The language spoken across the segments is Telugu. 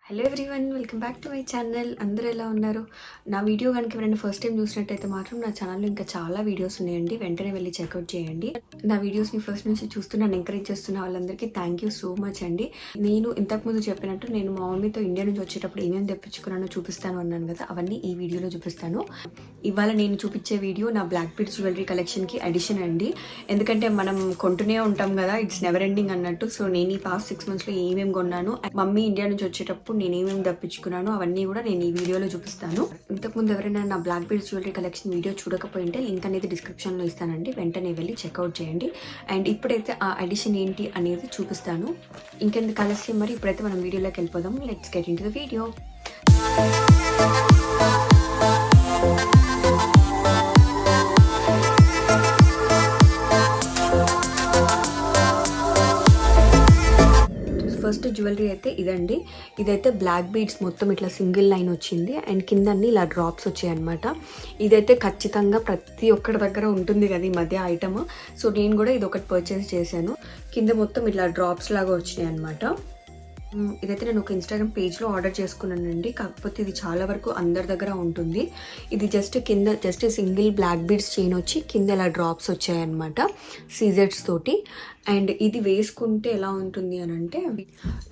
Hello everyone, welcome back to my channel. అందరూ ఎలా ఉన్నారు? నా వీడియో కనుక ఎవరైనా ఫస్ట్ టైం చూసినట్టయితే మాత్రం నా ఛానల్లో ఇంకా చాలా వీడియోస్ ఉన్నాయండి. వెంటనే వెళ్ళి చెక్అవుట్ చేయండి. నా వీడియోస్ని ఫస్ట్ నుంచి చూస్తూ నన్ను ఎంకరేజ్ చేస్తున్న వాళ్ళందరికీ థ్యాంక్ యూ సో మచ్ అండి. నేను ఇంతకుముందు చెప్పినట్టు నేను మా మమ్మీతో ఇండియా నుంచి వచ్చేటప్పుడు ఏమేమి తెప్పించుకున్నానో చూపిస్తాను అన్నాను కదా, అవన్నీ ఈ వీడియోలో చూపిస్తాను. ఇవాళ నేను చూపించే వీడియో నా బ్లాక్ బీడ్స్ జ్యువెలరీ కలెక్షన్కి అడిషన్ అండి. ఎందుకంటే మనం కొంటూనే ఉంటాం కదా, ఇట్స్ నెవర్ ఎండింగ్ అన్నట్టు. సో నేను ఈ పాస్ట్ 6 monthsలో ఏమేమి కొన్నాను, మమ్మీ ఇండియా నుంచి వచ్చేటప్పుడు నేను ఏమేమి తప్పించుకున్నాను అవన్నీ కూడా నేను ఈ వీడియోలో చూపిస్తాను. ఇంతకుముందు ఎవరైనా నా black beads jewellery collection video చూడకపోయింటే లింక్ అనేది డిస్క్రిప్షన్లో ఇస్తానండి, వెంటనే వెళ్ళి చెక్అవుట్ చేయండి. అండ్ ఇప్పుడైతే ఆ అడిషన్ ఏంటి అనేది చూపిస్తాను. ఇంకెందుకు ఆలస్యం, మరి ఇప్పుడైతే మనం వీడియోలోకి వెళ్ళిపోదాం. Let's get in to the video. First jewellery అయితే ఇదండి. ఇదైతే బ్లాక్ బీడ్స్ మొత్తం ఇట్లా సింగిల్ లైన్ వచ్చింది అండ్ కింద అన్ని ఇలా డ్రాప్స్ వచ్చాయి అనమాట. ఇదైతే ఖచ్చితంగా ప్రతి ఒక్కరి దగ్గర ఉంటుంది కదా ఈ మధ్య ఐటమ్. సో నేను కూడా ఇది ఒకటి పర్చేస్ చేశాను. కింద మొత్తం ఇట్లా డ్రాప్స్ లాగా వచ్చినాయి అనమాట. ఇదైతే నేను ఒక ఇన్స్టాగ్రామ్ పేజ్లో ఆర్డర్ చేసుకున్నానండి. కాకపోతే ఇది చాలా వరకు అందరి దగ్గర ఉంటుంది. ఇది కింద సింగిల్ బ్లాక్ బీడ్స్ చైన్ వచ్చి కింద ఇలా డ్రాప్స్ వచ్చాయన్నమాట సీజెట్స్ తోటి. అండ్ ఇది వేసుకుంటే ఎలా ఉంటుంది అని అంటే,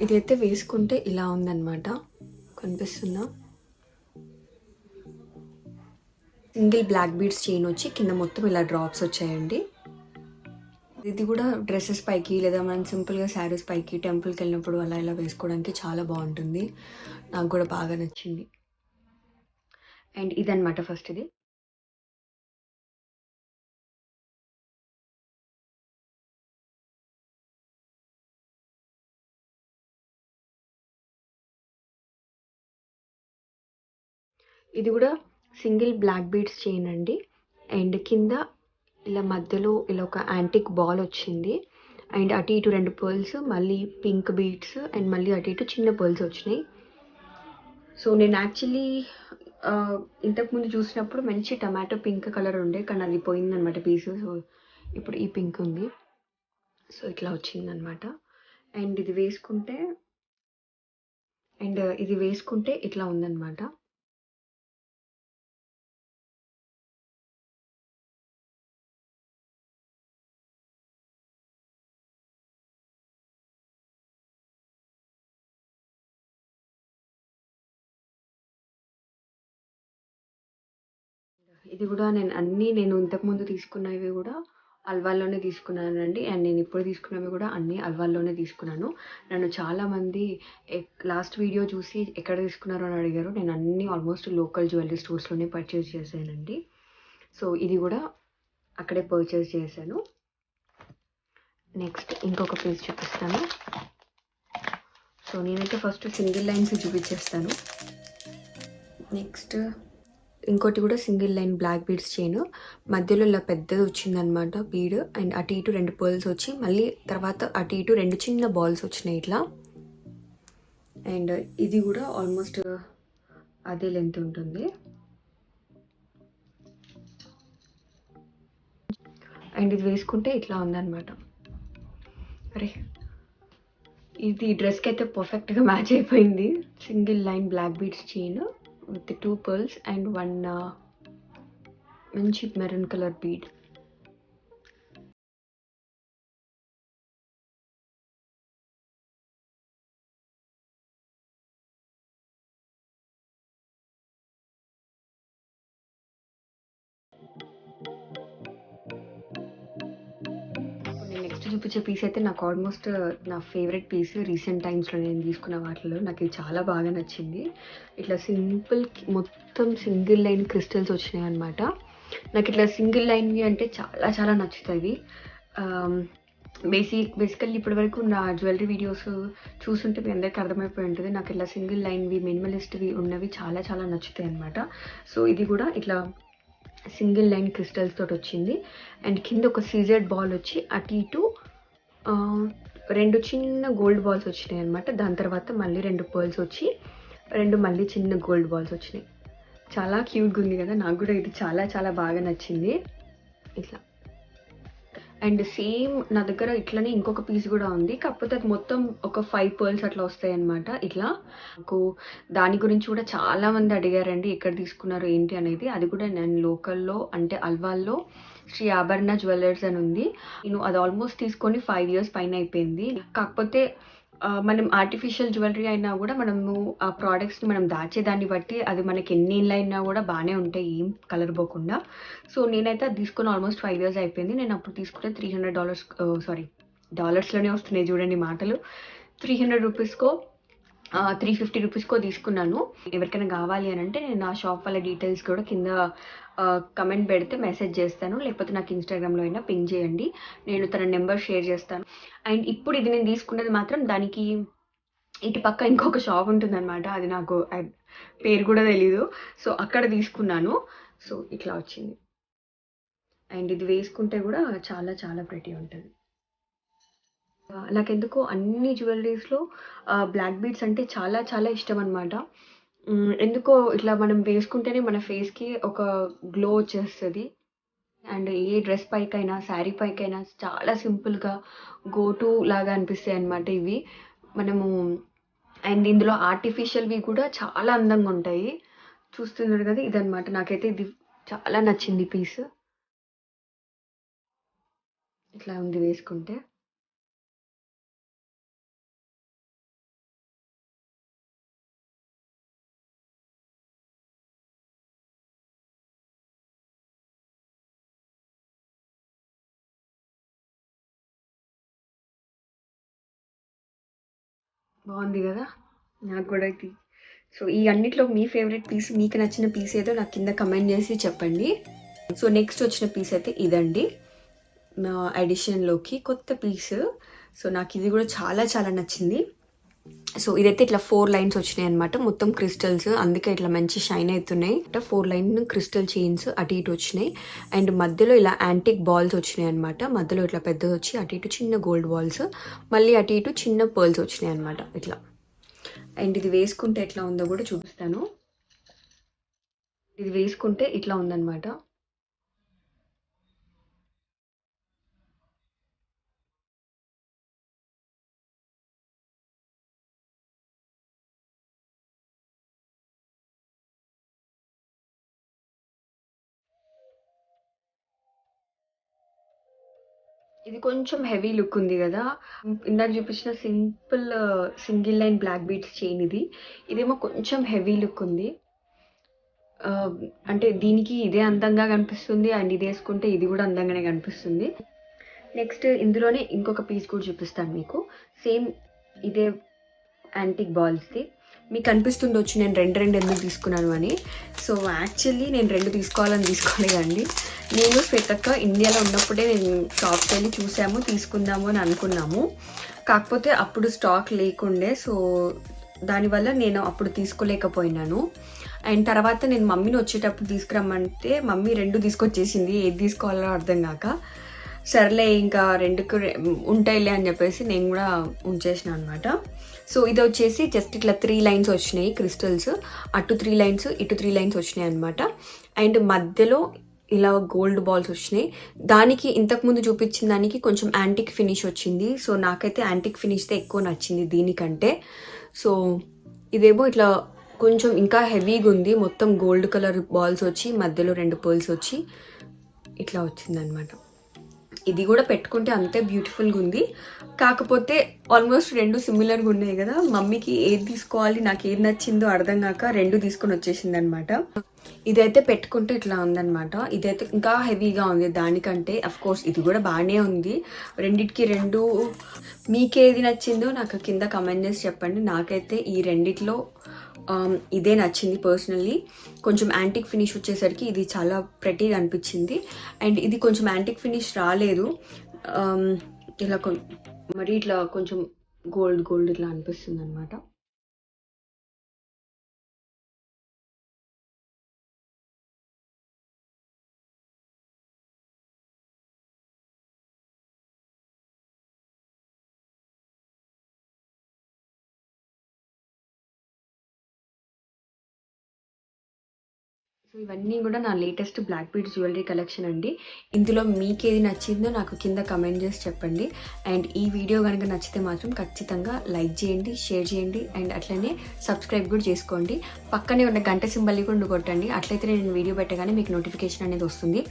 ఇదైతే వేసుకుంటే ఇలా ఉందన్నమాట. కనిపిస్తుందా? సింగిల్ బ్లాక్ బీడ్స్ చైన్ వచ్చి కింద మొత్తం ఇలా డ్రాప్స్ వచ్చాయండి. ఇది కూడా డ్రెస్సెస్ పైకి లేదా మనం సింపుల్గా శారీస్ పైకి టెంపుల్కి వెళ్ళినప్పుడు అలా ఇలా వేసుకోవడానికి చాలా బాగుంటుంది. నాకు కూడా బాగా నచ్చింది. అండ్ ఇదన్నమాట ఫస్ట్ ఇది. ఇది కూడా సింగిల్ బ్లాక్ బీడ్స్ చైన్ అండి. అండ్ కింద ఇలా మధ్యలో ఇలా ఒక యాంటిక్ బాల్ వచ్చింది. అండ్ అటు ఇటు 2 పర్ల్స్, మళ్ళీ పింక్ బీడ్స్ అండ్ మళ్ళీ అటు ఇటు చిన్న పర్ల్స్ వచ్చినాయి. సో నేను యాక్చువల్లీ ఇంతకుముందు చూసినప్పుడు మంచి టమాటో పింక్ కలర్ ఉండే, కానీ అది పోయిందనమాట పీస్. సో ఇప్పుడు ఈ పింక్ ఉంది. సో ఇట్లా వచ్చిందనమాట. అండ్ ఇది వేసుకుంటే ఇట్లా ఉందన్నమాట. ఇది కూడా నేను ఇంతకుముందు తీసుకున్నవి కూడా అల్వాల్లోనే తీసుకున్నానండి. అండ్ నేను ఇప్పుడు తీసుకున్నవి కూడా అన్నీ అల్వాల్లోనే తీసుకున్నాను. నన్ను చాలామంది లాస్ట్ వీడియో చూసి ఎక్కడ తీసుకున్నారో అని అడిగారు. నేను అన్నీ ఆల్మోస్ట్ లోకల్ జ్యువెలరీ స్టోర్స్లోనే పర్చేస్ చేశానండి. సో ఇది కూడా అక్కడే పర్చేస్ చేశాను. నెక్స్ట్ ఇంకొక పీస్ చూపిస్తాను. సో నేనైతే ఫస్ట్ సింగిల్ లైన్స్ చూపించేస్తాను. నెక్స్ట్ ఇంకోటి కూడా single line black beads chain, మధ్యలో ఇలా పెద్దది వచ్చిందనమాట బీడ్. అండ్ అటు ఇటు 2 పర్ల్స్ వచ్చి మళ్ళీ తర్వాత అటు ఇటు 2 చిన్న బాల్స్ వచ్చినాయి ఇట్లా. అండ్ ఇది కూడా ఆల్మోస్ట్ అదే లెంత్ ఉంటుంది. అండ్ ఇది వేసుకుంటే ఇట్లా ఉందన్నమాట. అరే ఇది డ్రెస్కి అయితే పర్ఫెక్ట్గా మ్యాచ్ అయిపోయింది. Single line black beads chain with 2 pearls and 1 మంచి మెరూన్ కలర్ బీడ్. నెక్స్ట్ చూపించే పీస్ అయితే నాకు ఆల్మోస్ట్ నా ఫేవరెట్ పీస్. రీసెంట్ టైమ్స్లో నేను తీసుకున్న వాటిలో నాకు ఇది చాలా బాగా నచ్చింది. ఇట్లా సింపుల్ మొత్తం సింగిల్ లైన్ క్రిస్టల్స్ వచ్చినాయి అనమాట. నాకు ఇట్లా సింగిల్ లైన్వి అంటే చాలా చాలా నచ్చుతాయి. బేసికల్లీ ఇప్పటి వరకు నా జ్యువెలరీ వీడియోస్ చూస్తుంటే మీ అందరికీ అర్థమైపోయి ఉంటుంది. నాకు ఇట్లా సింగిల్ లైన్వి మినిమలిస్ట్వి ఉన్నవి చాలా చాలా నచ్చుతాయి అనమాట. సో ఇది కూడా ఇట్లా సింగిల్ లైన్ క్రిస్టల్స్ తోటి వచ్చింది. అండ్ కింద ఒక సీజెడ్ బాల్ వచ్చి అటు ఇటు 2 చిన్న గోల్డ్ బాల్స్ వచ్చినాయి అనమాట. దాని తర్వాత మళ్ళీ 2 పర్ల్స్ వచ్చి 2 మళ్ళీ చిన్న గోల్డ్ బాల్స్ వచ్చినాయి. చాలా క్యూట్గా ఉంది కదా, నాకు కూడా ఇది చాలా చాలా బాగా నచ్చింది. ఇట్లా అండ్ సేమ్ నా దగ్గర ఇట్లనే ఇంకొక పీస్ కూడా ఉంది. కాకపోతే అది మొత్తం ఒక 5 పర్ల్స్ అట్లా వస్తాయన్నమాట. ఇట్లా నాకు దాని గురించి కూడా చాలామంది అడిగారండి, ఎక్కడ తీసుకున్నారు ఏంటి అనేది. అది కూడా నేను లోకల్లో అంటే అల్వాల్లో శ్రీ ఆభరణ జ్యువెలర్స్ అని ఉంది. నేను అది ఆల్మోస్ట్ తీసుకొని 5 ఇయర్స్ పైన అయిపోయింది. కాకపోతే మనం ఆర్టిఫిషియల్ జ్యువెలరీ అయినా కూడా మనము ఆ ప్రోడక్ట్స్ని మనం దాచేదాన్ని బట్టి అది మనకి ఎన్ని ఏళ్ళు అయినా కూడా బాగానే ఉంటాయి, ఏం కలర్ పోకుండా. సో నేనైతే అది తీసుకొని ఆల్మోస్ట్ 5 ఇయర్స్ అయిపోయింది. నేను అప్పుడు తీసుకుంటే $300, సారీ డాలర్స్లోనే వస్తున్నాయి చూడండి మాటలు, $300కో 350 రూపీస్కో తీసుకున్నాను. ఎవరికైనా కావాలి అని అంటే నేను ఆ షాప్ వాళ్ళ డీటెయిల్స్ కూడా కింద కమెంట్ పెడితే మెసేజ్ చేస్తాను, లేకపోతే నాకు ఇన్స్టాగ్రామ్లో అయినా పింగ్ చేయండి, నేను తన నెంబర్ షేర్ చేస్తాను. అండ్ ఇప్పుడు ఇది నేను తీసుకున్నది మాత్రం దానికి ఇటు పక్క ఇంకొక షాప్ ఉంటుందన్నమాట, అది నాకు పేరు కూడా తెలీదు. సో అక్కడ తీసుకున్నాను. సో ఇట్లా వచ్చింది. అండ్ ఇది వేసుకుంటే కూడా చాలా చాలా ప్రెటీ ఉంటుంది. నాకెందుకో అన్ని జ్యువెలరీస్లో బ్లాక్ బీడ్స్ అంటే చాలా చాలా ఇష్టం అనమాట. ఎందుకో ఇట్లా మనం వేసుకుంటేనే మన ఫేస్కి ఒక గ్లో వచ్చేస్తుంది. అండ్ ఏ డ్రెస్ పైకైనా శారీ పైకైనా చాలా సింపుల్గా గో టు లాగా అనిపిస్తాయి అన్నమాట ఇవి మనము. అండ్ ఇందులో ఆర్టిఫిషియల్వి కూడా చాలా అందంగా ఉంటాయి. చూస్తున్నారు కదా, ఇదనమాట. నాకైతే ఇది చాలా నచ్చింది పీస్. ఇట్లా ఉంది వేసుకుంటే. బాగుంది కదా, నాకు కూడా ఇది. సో ఈ అన్నిట్లో మీ ఫేవరెట్ పీస్, మీకు నచ్చిన పీస్ ఏదో నాకు కింద కమెంట్ చేసి చెప్పండి. సో నెక్స్ట్ వచ్చిన పీస్ అయితే ఇదండి, నా ఎడిషన్లోకి కొత్త పీస్. సో నాకు ఇది కూడా చాలా చాలా నచ్చింది. సో ఇదైతే ఇట్లా 4 లైన్స్ వచ్చినాయి అనమాట, మొత్తం క్రిస్టల్స్, అందుకే ఇట్లా మంచి షైన్ అవుతున్నాయి. 4 లైన్ క్రిస్టల్ చైన్స్ అటు ఇటు వచ్చినాయి. అండ్ మధ్యలో ఇలా యాంటిక్ బాల్స్ వచ్చినాయి అనమాట. మధ్యలో ఇట్లా పెద్దది వచ్చి అటు ఇటు చిన్న గోల్డ్ బాల్స్, మళ్ళీ అటు ఇటు చిన్న పర్ల్స్ వచ్చినాయి అనమాట ఇట్లా. అండ్ ఇది వేసుకుంటే ఎట్లా ఉందో కూడా చూపిస్తాను. ఇది వేసుకుంటే ఇట్లా ఉందన్నమాట. ఇది కొంచెం హెవీ లుక్ ఉంది కదా, ఇందాక చూపించిన simple single line black beads chain ఇది. ఇదేమో కొంచెం హెవీ లుక్ ఉంది. అంటే దీనికి ఇదే అందంగా కనిపిస్తుంది, అండ్ ఇది వేసుకుంటే ఇది కూడా అందంగానే కనిపిస్తుంది. నెక్స్ట్ ఇందులోనే ఇంకొక పీస్ కూడా చూపిస్తాను మీకు, సేమ్ ఇదే యాంటిక్ బాల్స్ది. మీకు అనిపిస్తుండొచ్చు నేను రెండు ఎందుకు తీసుకున్నాను అని. సో యాక్చువల్లీ నేను 2 తీసుకోలేదండి. నేను శ్వేతక్క ఇండియాలో ఉన్నప్పుడే నేను షాప్కి వెళ్ళి చూసాము, తీసుకుందాము అని అనుకున్నాము. కాకపోతే అప్పుడు స్టాక్ లేకుండే, సో దానివల్ల నేను అప్పుడు తీసుకోలేకపోయినాను. అండ్ తర్వాత నేను మమ్మీని వచ్చేటప్పుడు తీసుకురమ్మంటే మమ్మీ 2 తీసుకొచ్చేసింది, ఏది తీసుకోవాలో అర్థం కాక. సర్లే ఇంకా 2కు ఉంటాయిలే అని చెప్పేసి నేను కూడా ఉంచేసిన అనమాట. సో ఇది వచ్చేసి జస్ట్ ఇట్లా 3 లైన్స్ వచ్చినాయి క్రిస్టల్స్, అటు 3 లైన్స్ ఇటు 3 లైన్స్ వచ్చినాయి అనమాట. అండ్ మధ్యలో ఇలా గోల్డ్ బాల్స్ వచ్చినాయి. దానికి ఇంతకుముందు చూపించిన దానికి కొంచెం యాంటిక్ ఫినిష్ వచ్చింది. సో నాకైతే యాంటిక్ ఫినిష్తో ఎక్కువ నచ్చింది దీనికంటే. సో ఇదేమో ఇట్లా కొంచెం ఇంకా హెవీగా ఉంది, మొత్తం గోల్డ్ కలర్ బాల్స్ వచ్చి మధ్యలో 2 పర్ల్స్ వచ్చి ఇట్లా వచ్చిందనమాట. ఇది కూడా పెట్టుకుంటే అంతే బ్యూటిఫుల్గా ఉంది. కాకపోతే ఆల్మోస్ట్ 2 సిమిలర్గా ఉన్నాయి కదా, మమ్మీకి ఏది తీసుకోవాలి నాకు ఏది నచ్చిందో అర్థం కాక 2 తీసుకొని వచ్చేసింది అనమాట. ఇదైతే పెట్టుకుంటే ఇట్లా ఉందన్నమాట. ఇదైతే ఇంకా హెవీగా ఉంది దానికంటే. అఫ్ కోర్స్ ఇది కూడా బాగానే ఉంది. రెండిటికి 2 మీకేది నచ్చిందో నాకు కింద కమెంట్ చేసి చెప్పండి. నాకైతే ఈ రెండిట్లో ఇదే నచ్చింది పర్సనల్లీ. కొంచెం యాంటిక్ ఫినిష్ వచ్చేసరికి ఇది చాలా ప్రెటీగా అనిపించింది. అండ్ ఇది కొంచెం యాంటిక్ ఫినిష్ రాలేదు, ఇలా మరి ఇట్లా కొంచెం గోల్డ్ ఇట్లా అనిపిస్తుంది అనమాట. సో ఇవన్నీ కూడా నా latest black beads jewellery collection అండి. ఇందులో మీకు ఏది నచ్చిందో నాకు కింద కమెంట్ చేసి చెప్పండి. అండ్ ఈ వీడియో కనుక నచ్చితే మాత్రం ఖచ్చితంగా లైక్ చేయండి, షేర్ చేయండి అండ్ అట్లనే సబ్స్క్రైబ్ కూడా చేసుకోండి. పక్కనే ఉన్న గంట సింబల్ని కూడా కొట్టండి. అట్లయితే నేను వీడియో పెట్టగానే మీకు నోటిఫికేషన్ అనేది వస్తుంది.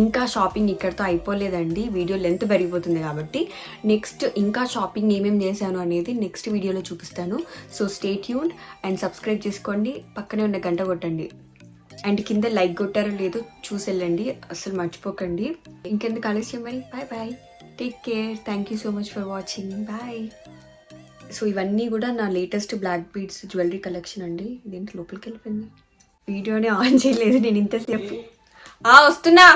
ఇంకా షాపింగ్ ఇక్కడితో అయిపోలేదండి, వీడియో లెంత్ పెరిగిపోతుంది కాబట్టి నెక్స్ట్ ఇంకా షాపింగ్ ఏమేమి చేశాను అనేది నెక్స్ట్ వీడియోలో చూపిస్తాను. So stay tuned and subscribe చేసుకోండి, పక్కనే ఉన్న గంట కొట్టండి అండ్ కింద లైక్ కొట్టారో లేదో చూసి వెళ్ళండి, అసలు మర్చిపోకండి. ఇంకెందుకు ఆలస్యం మరి, bye bye, take care, thank you so much for watching, bye. So ఇవన్నీ కూడా నా latest black beads jewellery collection అండి. ఇదేంటి లోపలికి వెళ్ళిపోయింది, వీడియోని ఆన్ చేయలేదు నేను ఇంతసేపు. వస్తున్నా.